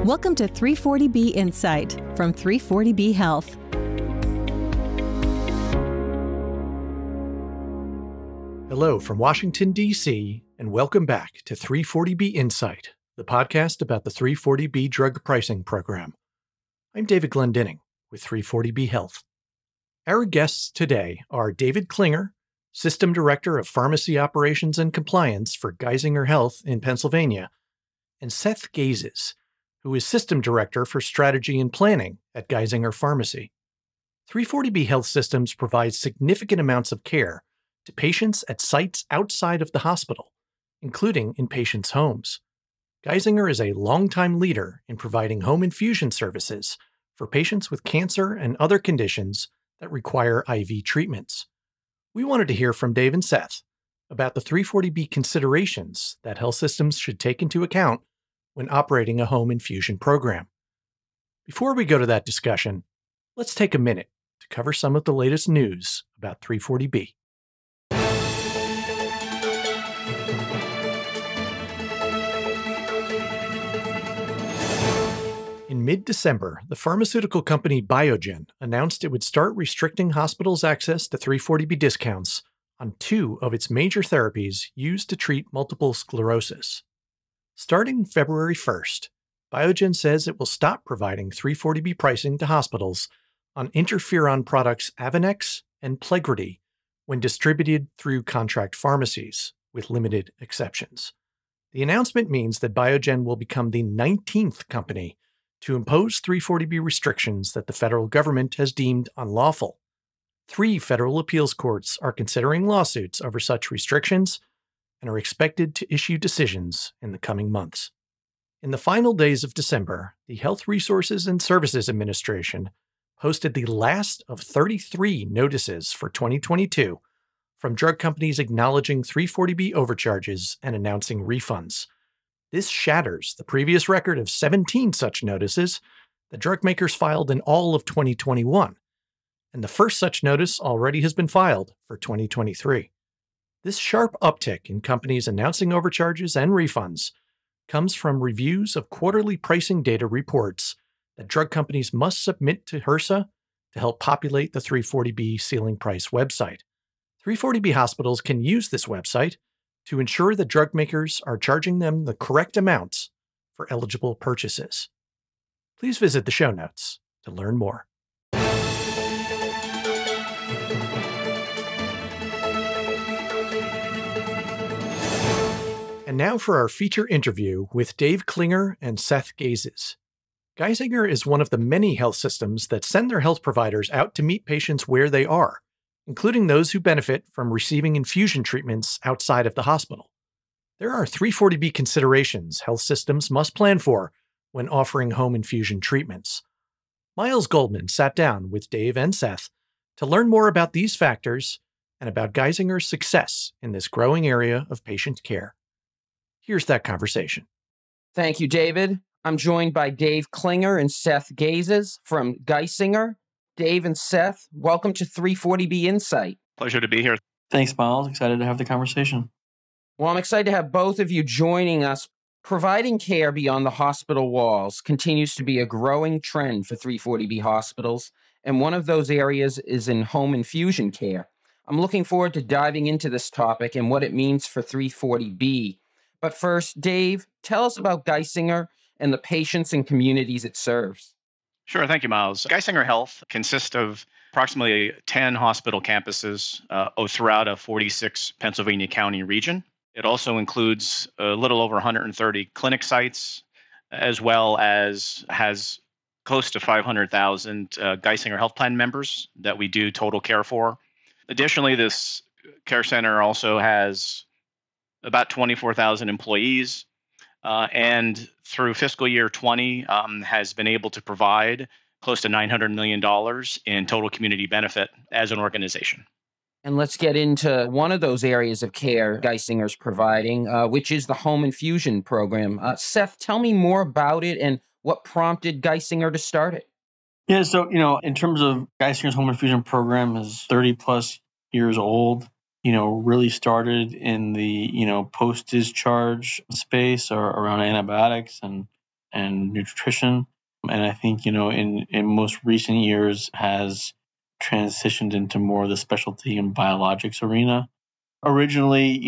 Welcome to 340B Insight from 340B Health. Hello from Washington, D.C., and welcome back to 340B Insight, the podcast about the 340B drug pricing program. I'm David Glendinning with 340B Health. Our guests today are David Klinger, System Director of Pharmacy Operations and Compliance for Geisinger Health in Pennsylvania, and Seth Gazes, who is System Director for Strategy and Planning at Geisinger Pharmacy. 340B Health Systems provides significant amounts of care to patients at sites outside of the hospital, including in patients' homes. Geisinger is a longtime leader in providing home infusion services for patients with cancer and other conditions that require IV treatments. We wanted to hear from Dave and Seth about the 340B considerations that health systems should take into account when operating a home infusion program. Before we go to that discussion, let's take a minute to cover some of the latest news about 340B. In mid-December, the pharmaceutical company Biogen announced it would start restricting hospitals' access to 340B discounts on two of its major therapies used to treat multiple sclerosis. Starting February 1st, Biogen says it will stop providing 340B pricing to hospitals on interferon products Avonex and Plegridy when distributed through contract pharmacies, with limited exceptions. The announcement means that Biogen will become the 19th company to impose 340B restrictions that the federal government has deemed unlawful. 3 federal appeals courts are considering lawsuits over such restrictions and are expected to issue decisions in the coming months. In the final days of December, the Health Resources and Services Administration posted the last of 33 notices for 2022 from drug companies acknowledging 340B overcharges and announcing refunds. This shatters the previous record of 17 such notices that drug makers filed in all of 2021, and the first such notice already has been filed for 2023. This sharp uptick in companies announcing overcharges and refunds comes from reviews of quarterly pricing data reports that drug companies must submit to HRSA to help populate the 340B ceiling price website. 340B hospitals can use this website to ensure that drug makers are charging them the correct amounts for eligible purchases. Please visit the show notes to learn more. And now for our feature interview with Dave Klinger and Seth Gazes. Geisinger is one of the many health systems that send their health providers out to meet patients where they are, including those who benefit from receiving infusion treatments outside of the hospital. There are 340B considerations health systems must plan for when offering home infusion treatments. Miles Goldman sat down with Dave and Seth to learn more about these factors and about Geisinger's success in this growing area of patient care. Here's that conversation. Thank you, David. I'm joined by Dave Klinger and Seth Gazes from Geisinger. Dave and Seth, welcome to 340B Insight. Pleasure to be here. Thanks, Miles. Excited to have the conversation. Well, I'm excited to have both of you joining us. Providing care beyond the hospital walls continues to be a growing trend for 340B hospitals, and one of those areas is in home infusion care. I'm looking forward to diving into this topic and what it means for 340B. But first, Dave, tell us about Geisinger and the patients and communities it serves. Sure. Thank you, Miles. Geisinger Health consists of approximately 10 hospital campuses throughout a 46 Pennsylvania county region. It also includes a little over 130 clinic sites, as well as has close to 500,000 Geisinger Health Plan members that we do total care for. Additionally, this care center also has about 24,000 employees, and through fiscal year 20 has been able to provide close to $900 million in total community benefit as an organization. And let's get into one of those areas of care Geisinger's providing, which is the home infusion program. Seth, tell me more about it and what prompted Geisinger to start it. Yeah, so, in terms of Geisinger's home infusion program is 30 plus years old. Really started in the, post-discharge space or around antibiotics and and nutrition. And I think, in most recent years has transitioned into more of the specialty and biologics arena. Originally,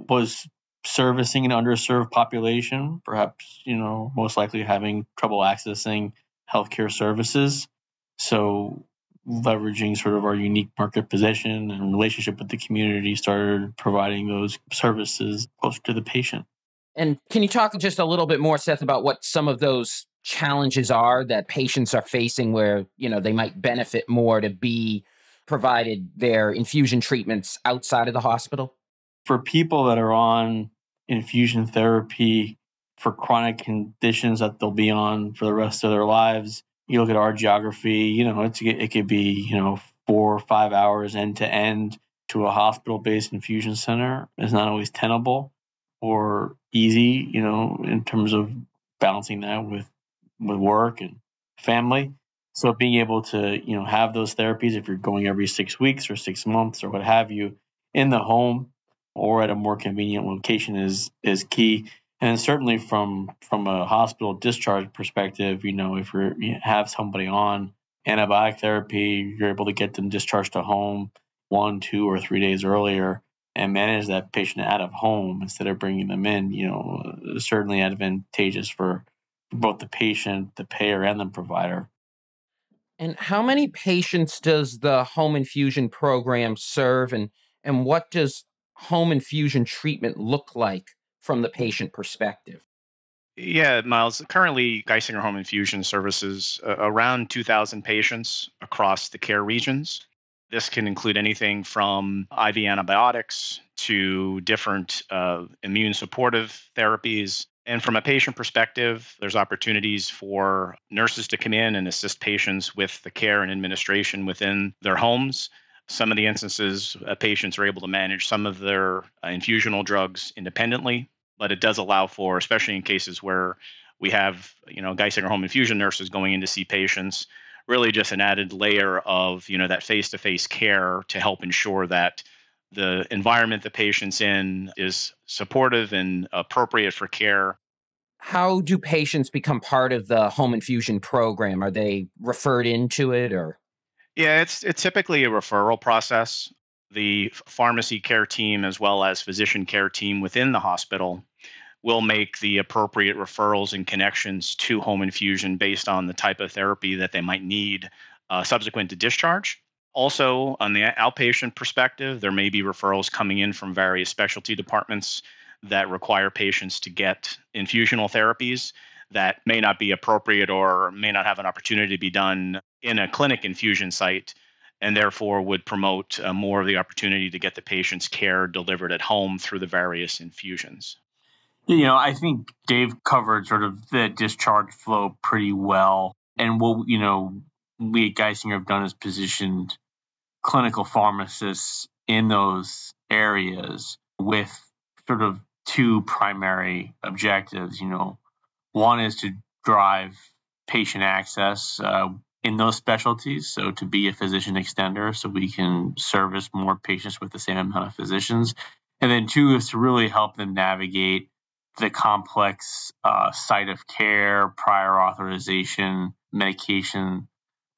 was servicing an underserved population, perhaps, most likely having trouble accessing healthcare services. So leveraging sort of our unique market position and relationship with the community, started providing those services closer to the patient. And can you talk just a little bit more, Seth, about what some of those challenges are that patients are facing where, they might benefit more to be provided their infusion treatments outside of the hospital? For people that are on infusion therapy for chronic conditions that they'll be on for the rest of their lives, you look at our geography, it could be, 4 or 5 hours end to end to a hospital-based infusion center is not always tenable or easy, in terms of balancing that with work and family. So being able to, have those therapies, if you're going every 6 weeks or 6 months or what have you, in the home or at a more convenient location is key. And certainly from a hospital discharge perspective, if you have somebody on antibiotic therapy, you're able to get them discharged to home 1, 2, or 3 days earlier and manage that patient out of home instead of bringing them in, is certainly advantageous for both the patient, the payer, and the provider. And how many patients does the home infusion program serve, and what does home infusion treatment look like from the patient perspective? Yeah, Miles. Currently, Geisinger Home Infusion services around 2,000 patients across the care regions. This can include anything from IV antibiotics to different immune supportive therapies. And from a patient perspective, there's opportunities for nurses to come in and assist patients with the care and administration within their homes. Some of the instances, patients are able to manage some of their infusional drugs independently, but it does allow for, especially in cases where we have, Geisinger home infusion nurses going in to see patients, really just an added layer of, that face-to-face care to help ensure that the environment the patient's in is supportive and appropriate for care. How do patients become part of the home infusion program? Are they referred into it, or? Yeah, it's typically a referral process. The pharmacy care team, as well as physician care team within the hospital, will make the appropriate referrals and connections to home infusion based on the type of therapy that they might need subsequent to discharge. Also, on the outpatient perspective, there may be referrals coming in from various specialty departments that require patients to get infusional therapies that may not be appropriate or may not have an opportunity to be done in a clinic infusion site, and therefore would promote more of the opportunity to get the patient's care delivered at home through the various infusions. I think Dave covered sort of the discharge flow pretty well. And what, we at Geisinger have done is positioned clinical pharmacists in those areas with sort of two primary objectives. One is to drive patient access in those specialties, so to be a physician extender so we can service more patients with the same amount of physicians. And then two is to really help them navigate the complex site of care, prior authorization, medication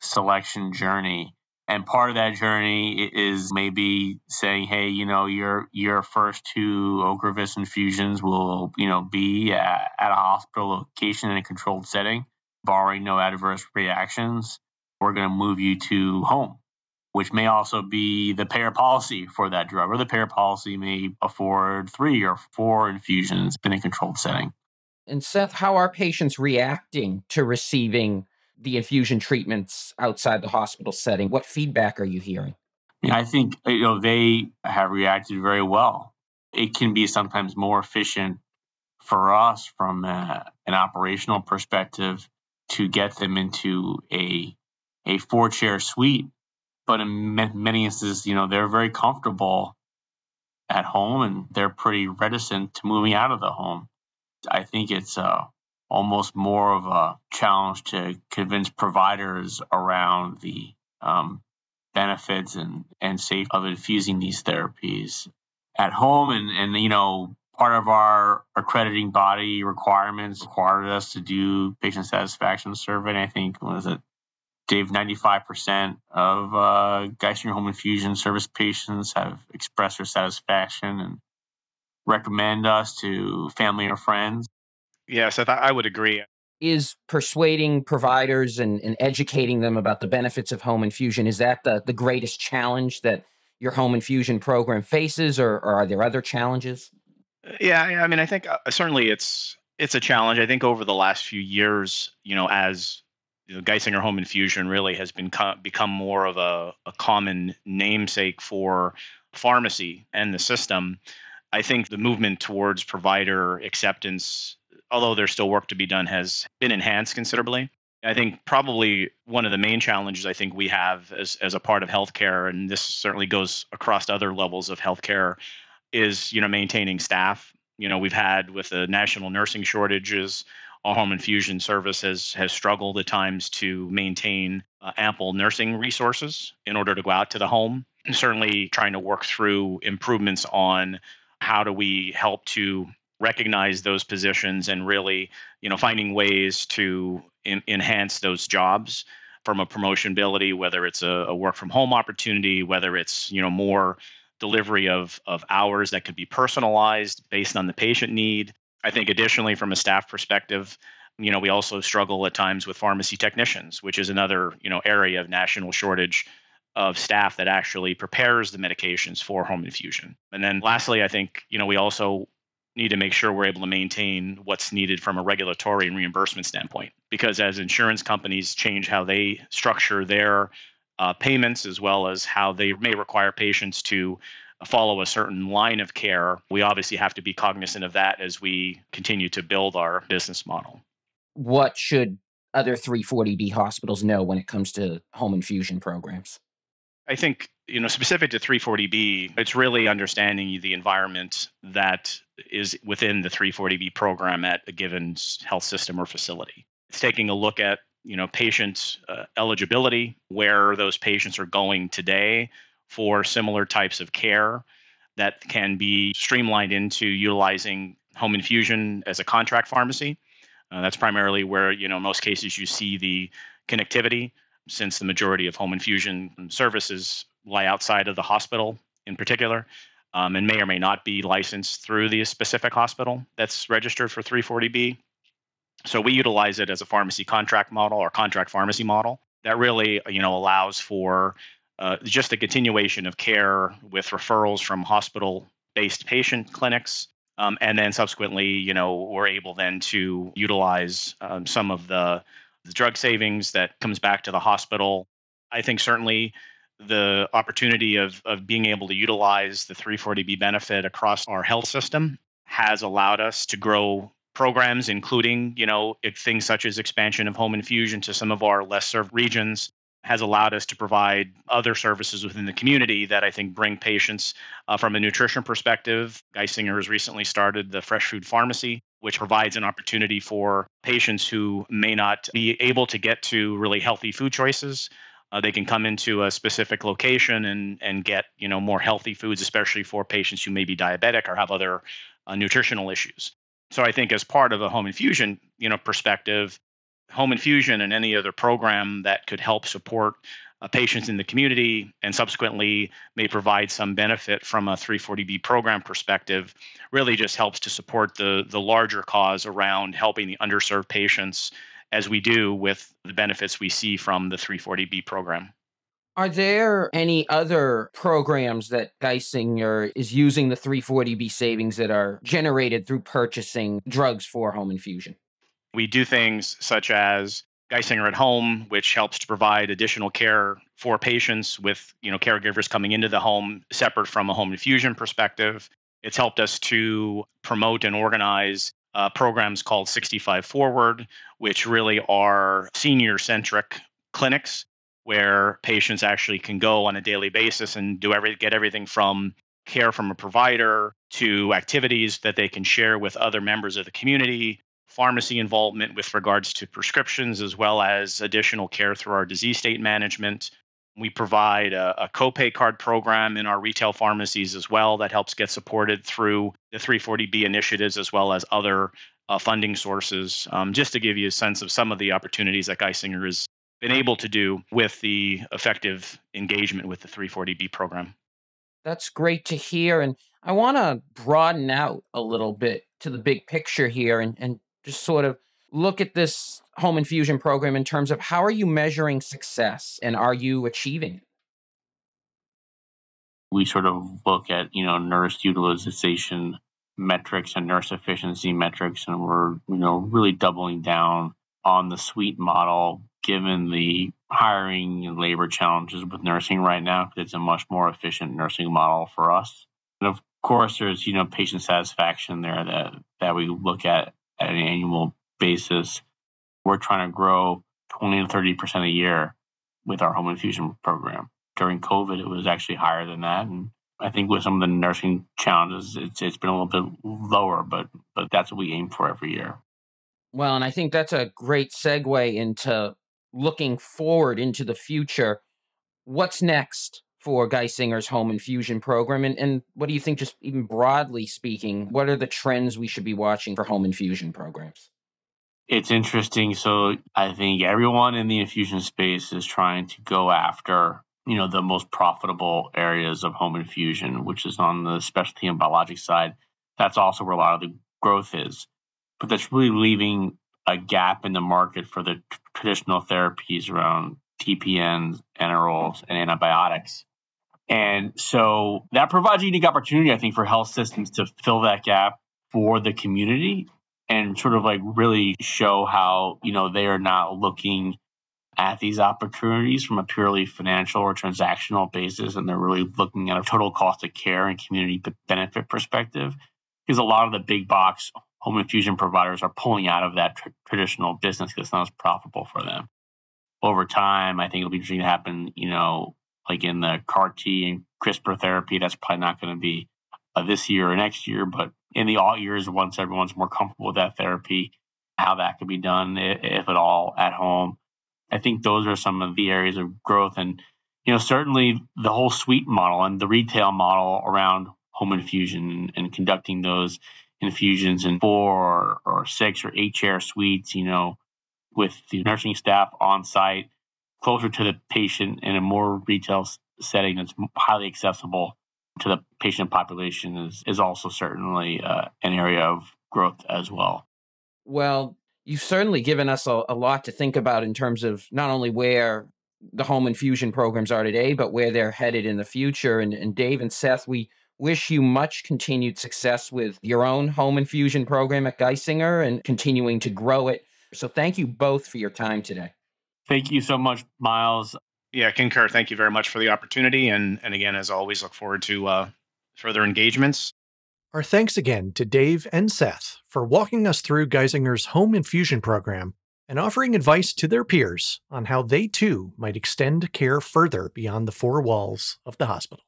selection journey. And part of that journey is maybe saying, hey, your first 2 Ocrevus infusions will, be at a hospital location in a controlled setting, barring no adverse reactions. We're going to move you to home, which may also be the payer policy for that drug, or the payer policy may afford 3 or 4 infusions in a controlled setting. And Seth, how are patients reacting to receiving the infusion treatments outside the hospital setting? What feedback are you hearing? I think they have reacted very well. It can be sometimes more efficient for us from an operational perspective to get them into a 4-chair suite. But in many instances, they're very comfortable at home and they're pretty reticent to moving out of the home. I think it's almost more of a challenge to convince providers around the benefits and safety of infusing these therapies at home. And part of our accrediting body requirements required us to do patient satisfaction survey. And I think, what is it, Dave, 95% of Geisinger home infusion service patients have expressed their satisfaction and recommend us to family or friends. Yes, I would agree. Is persuading providers and educating them about the benefits of home infusion, is that the greatest challenge that your home infusion program faces, or are there other challenges? Yeah, I mean, I think certainly it's a challenge. I think over the last few years, as Geisinger home infusion really has become more of a common namesake for pharmacy and the system. I think the movement towards provider acceptance, although there's still work to be done, has been enhanced considerably. I think probably one of the main challenges I think we have as a part of healthcare, and this certainly goes across other levels of healthcare, is maintaining staff. We've had with the national nursing shortages, our home infusion service has struggled at times to maintain ample nursing resources in order to go out to the home. And certainly trying to work through improvements on how do we help to recognize those positions and really finding ways to enhance those jobs from a promotionability, whether it's a work from home opportunity, whether it's more delivery of hours that could be personalized based on the patient need. I think additionally, from a staff perspective, we also struggle at times with pharmacy technicians, which is another area of national shortage of staff that actually prepares the medications for home infusion. And then lastly, I think we also need to make sure we're able to maintain what's needed from a regulatory and reimbursement standpoint, because as insurance companies change how they structure their payments, as well as how they may require patients to follow a certain line of care, we obviously have to be cognizant of that as we continue to build our business model. What should other 340B hospitals know when it comes to home infusion programs? I think, specific to 340B, it's really understanding the environment that is within the 340B program at a given health system or facility. It's taking a look at, patient eligibility, where those patients are going today for similar types of care that can be streamlined into utilizing home infusion as a contract pharmacy. That's primarily where, in most cases, you see the connectivity, since the majority of home infusion services lie outside of the hospital in particular, and may or may not be licensed through the specific hospital that's registered for 340B. So we utilize it as a pharmacy contract model or contract pharmacy model that really, allows for just a continuation of care with referrals from hospital-based patient clinics. And then subsequently, we're able then to utilize some of the drug savings that comes back to the hospital. I think certainly the opportunity of being able to utilize the 340B benefit across our health system has allowed us to grow programs, including, things such as expansion of home infusion to some of our less served regions, has allowed us to provide other services within the community that I think bring patients from a nutrition perspective. Geisinger has recently started the Fresh Food Pharmacy, which provides an opportunity for patients who may not be able to get to really healthy food choices. They can come into a specific location and get more healthy foods, especially for patients who may be diabetic or have other nutritional issues. So I think as part of a home infusion perspective, home infusion and any other program that could help support patients in the community and subsequently may provide some benefit from a 340B program perspective really just helps to support the larger cause around helping the underserved patients, as we do with the benefits we see from the 340B program. Are there any other programs that Geisinger is using the 340B savings that are generated through purchasing drugs for home infusion? We do things such as Geisinger at Home, which helps to provide additional care for patients with caregivers coming into the home separate from a home infusion perspective. It's helped us to promote and organize programs called 65 Forward, which really are senior-centric clinics where patients actually can go on a daily basis and get everything from care from a provider to activities that they can share with other members of the community, pharmacy involvement with regards to prescriptions, as well as additional care through our disease state management. We provide a copay card program in our retail pharmacies as well that helps get supported through the 340B initiatives as well as other funding sources, just to give you a sense of some of the opportunities that Geisinger has been able to do with the effective engagement with the 340B program. That's great to hear. And I want to broaden out a little bit to the big picture here and just sort of look at this home infusion program in terms of how are you measuring success and are you achieving it? We sort of look at, nurse utilization metrics and nurse efficiency metrics, and we're, really doubling down on the suite model given the hiring and labor challenges with nursing right now, because it's a much more efficient nursing model for us. And of course, there's, patient satisfaction there that we look at an annual basis. We're trying to grow 20 to 30% a year with our home infusion program. During COVID, it was actually higher than that. And I think with some of the nursing challenges, it's been a little bit lower, but that's what we aim for every year. Well, and I think that's a great segue into looking forward into the future. What's next for Geisinger's home infusion program? And what do you think, just even broadly speaking, what are the trends we should be watching for home infusion programs? It's interesting. So I think everyone in the infusion space is trying to go after, the most profitable areas of home infusion, which is on the specialty and biologic side. That's also where a lot of the growth is. But that's really leaving a gap in the market for the traditional therapies around TPNs, NROs, and antibiotics. And so that provides a unique opportunity, I think, for health systems to fill that gap for the community and sort of like really show how, they are not looking at these opportunities from a purely financial or transactional basis, and they're really looking at a total cost of care and community benefit perspective. Because a lot of the big box home infusion providers are pulling out of that traditional business because it's not as profitable for them. Over time, I think it'll be interesting to happen, like in the CAR T and CRISPR therapy. That's probably not going to be this year or next year, but in the all years, once everyone's more comfortable with that therapy, how that could be done, if at all, at home. I think those are some of the areas of growth. And, certainly the whole suite model and the retail model around home infusion and conducting those infusions in 4 or 6 or 8 chair suites, with the nursing staff on site, closer to the patient in a more retail setting that's highly accessible to the patient population is also certainly an area of growth as well. Well, you've certainly given us a lot to think about in terms of not only where the home infusion programs are today, but where they're headed in the future. And Dave and Seth, we wish you much continued success with your own home infusion program at Geisinger and continuing to grow it. So thank you both for your time today. Thank you so much, Miles. Yeah, concur. Thank you very much for the opportunity. And again, as always, look forward to further engagements. Our thanks again to Dave and Seth for walking us through Geisinger's home infusion program and offering advice to their peers on how they too might extend care further beyond the 4 walls of the hospital.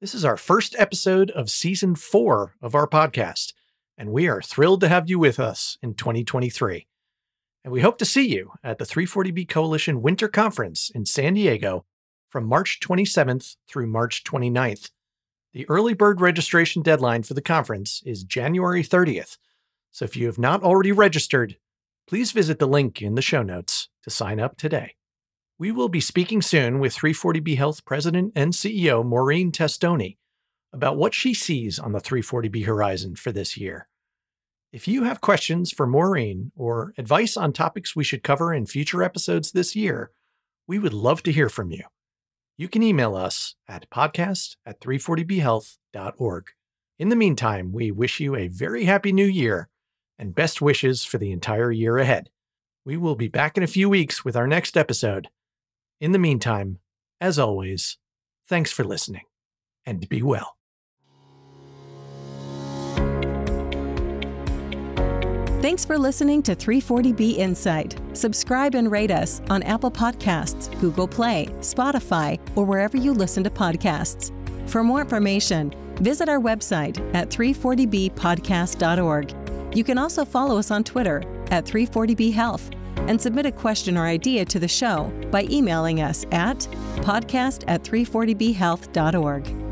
This is our first episode of Season 4 of our podcast, and we are thrilled to have you with us in 2023. And we hope to see you at the 340B Coalition Winter Conference in San Diego from March 27th through March 29th. The early bird registration deadline for the conference is January 30th, so if you have not already registered, please visit the link in the show notes to sign up today. We will be speaking soon with 340B Health President and CEO Maureen Testoni about what she sees on the 340B horizon for this year. If you have questions for Maureen or advice on topics we should cover in future episodes this year, we would love to hear from you. You can email us at podcast@340bhealth.org. In the meantime, we wish you a very happy new year and best wishes for the entire year ahead. We will be back in a few weeks with our next episode. In the meantime, as always, thanks for listening and be well. Thanks for listening to 340B Insight. Subscribe and rate us on Apple Podcasts, Google Play, Spotify, or wherever you listen to podcasts. For more information, visit our website at 340bpodcast.org. You can also follow us on Twitter at 340B Health and submit a question or idea to the show by emailing us at podcast@340bhealth.org.